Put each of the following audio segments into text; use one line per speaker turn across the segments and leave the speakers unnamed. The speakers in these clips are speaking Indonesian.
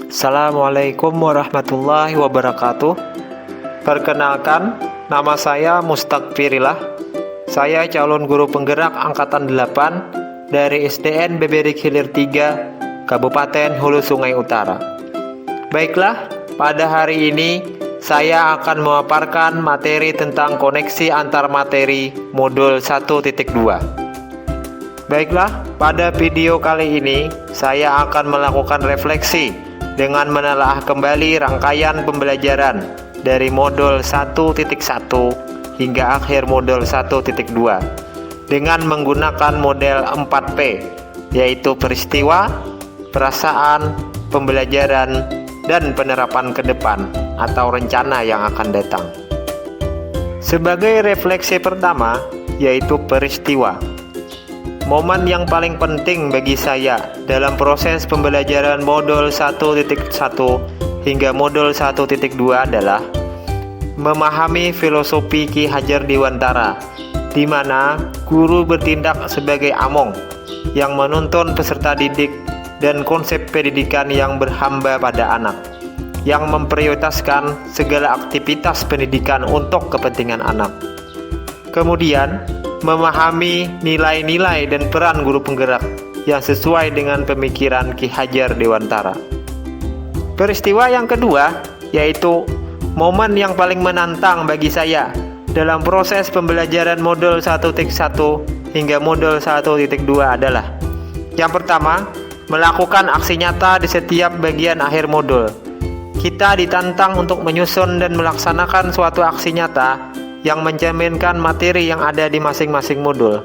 Assalamualaikum warahmatullahi wabarakatuh. Perkenalkan, nama saya Mustaqfirillah. Saya calon guru penggerak Angkatan 8 dari SDN Beberik Hilir 3, Kabupaten Hulu Sungai Utara. Baiklah, pada hari ini saya akan memaparkan materi tentang koneksi antar materi modul 1.2. Baiklah, pada video kali ini saya akan melakukan refleksi dengan menelaah kembali rangkaian pembelajaran dari modul 1.1 hingga akhir modul 1.2 dengan menggunakan model 4P, yaitu peristiwa, perasaan, pembelajaran, dan penerapan ke depan atau rencana yang akan datang. Sebagai refleksi pertama, yaitu peristiwa. Momen yang paling penting bagi saya dalam proses pembelajaran modul 1.1 hingga modul 1.2 adalah memahami filosofi Ki Hajar Dewantara, di mana guru bertindak sebagai among yang menuntun peserta didik dan konsep pendidikan yang berhamba pada anak, yang memprioritaskan segala aktivitas pendidikan untuk kepentingan anak. Kemudian, memahami nilai-nilai dan peran guru penggerak yang sesuai dengan pemikiran Ki Hajar Dewantara. Peristiwa yang kedua, yaitu momen yang paling menantang bagi saya dalam proses pembelajaran modul 1.1 hingga modul 1.2 adalah: yang pertama, melakukan aksi nyata di setiap bagian akhir modul. Kita ditantang untuk menyusun dan melaksanakan suatu aksi nyata yang mencerminkan materi yang ada di masing-masing modul.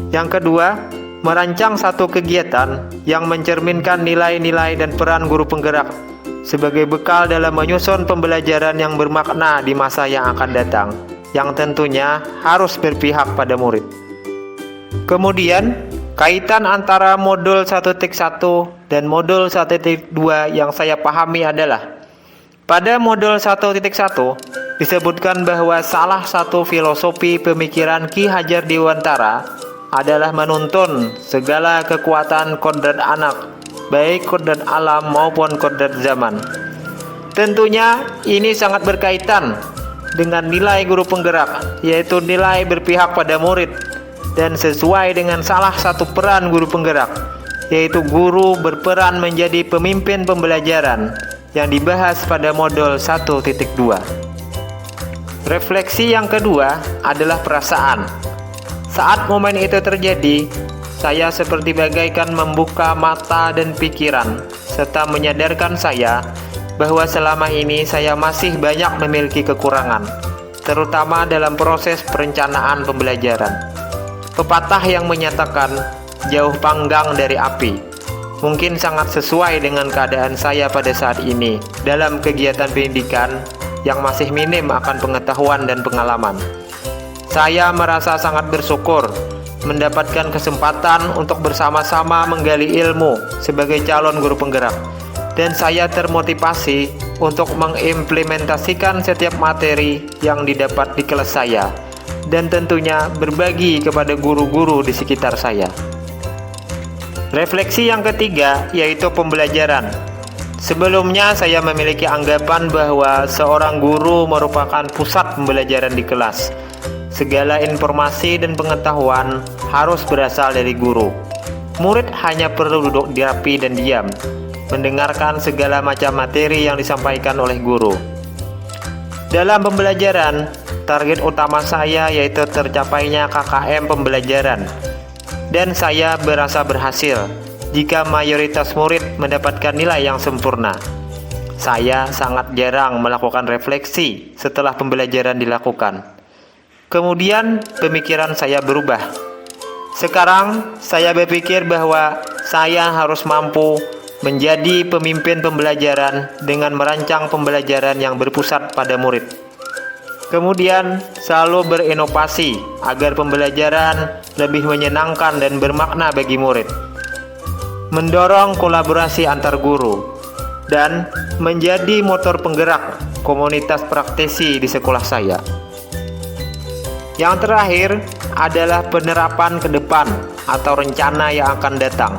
Yang kedua, merancang satu kegiatan yang mencerminkan nilai-nilai dan peran guru penggerak sebagai bekal dalam menyusun pembelajaran yang bermakna di masa yang akan datang, yang tentunya harus berpihak pada murid. Kemudian, kaitan antara modul 1.1 dan modul 1.2 yang saya pahami adalah: pada modul 1.1 disebutkan bahwa salah satu filosofi pemikiran Ki Hajar Dewantara adalah menuntun segala kekuatan kodrat anak, baik kodrat alam maupun kodrat zaman. Tentunya ini sangat berkaitan dengan nilai guru penggerak, yaitu nilai berpihak pada murid, dan sesuai dengan salah satu peran guru penggerak, yaitu guru berperan menjadi pemimpin pembelajaran yang dibahas pada modul 1.2. Refleksi yang kedua adalah perasaan. Saat momen itu terjadi, saya seperti bagaikan membuka mata dan pikiran, serta menyadarkan saya bahwa selama ini saya masih banyak memiliki kekurangan, terutama dalam proses perencanaan pembelajaran. Pepatah yang menyatakan jauh panggang dari api mungkin sangat sesuai dengan keadaan saya pada saat ini dalam kegiatan pendidikan yang masih minim akan pengetahuan dan pengalaman. Saya merasa sangat bersyukur mendapatkan kesempatan untuk bersama-sama menggali ilmu sebagai calon guru penggerak, dan saya termotivasi untuk mengimplementasikan setiap materi yang didapat di kelas saya, dan tentunya berbagi kepada guru-guru di sekitar saya. Refleksi yang ketiga, yaitu pembelajaran. Sebelumnya saya memiliki anggapan bahwa seorang guru merupakan pusat pembelajaran di kelas. Segala informasi dan pengetahuan harus berasal dari guru. Murid hanya perlu duduk rapi dan diam, mendengarkan segala macam materi yang disampaikan oleh guru. Dalam pembelajaran, target utama saya yaitu tercapainya KKM pembelajaran, dan saya merasa berhasil jika mayoritas murid mendapatkan nilai yang sempurna. Saya sangat jarang melakukan refleksi setelah pembelajaran dilakukan. Kemudian pemikiran saya berubah. Sekarang saya berpikir bahwa saya harus mampu menjadi pemimpin pembelajaran dengan merancang pembelajaran yang berpusat pada murid. Kemudian selalu berinovasi agar pembelajaran lebih menyenangkan dan bermakna bagi murid. Mendorong kolaborasi antar guru, dan menjadi motor penggerak komunitas praktisi di sekolah saya. Yang terakhir adalah penerapan ke depan atau rencana yang akan datang.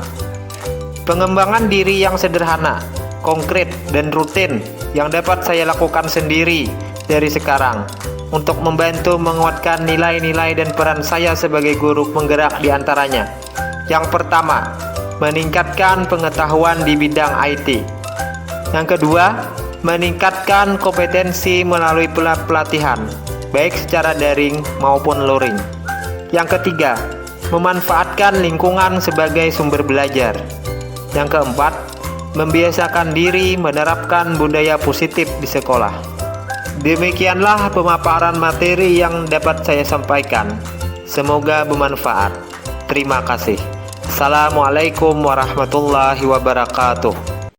Pengembangan diri yang sederhana, konkret dan rutin yang dapat saya lakukan sendiri dari sekarang untuk membantu menguatkan nilai-nilai dan peran saya sebagai guru penggerak di antaranya. Yang pertama, meningkatkan pengetahuan di bidang IT. Yang kedua, meningkatkan kompetensi melalui pelatihan, baik secara daring maupun luring. Yang ketiga, memanfaatkan lingkungan sebagai sumber belajar. Yang keempat, membiasakan diri menerapkan budaya positif di sekolah. Demikianlah pemaparan materi yang dapat saya sampaikan. Semoga bermanfaat. Terima kasih. Assalamualaikum warahmatullahi wabarakatuh.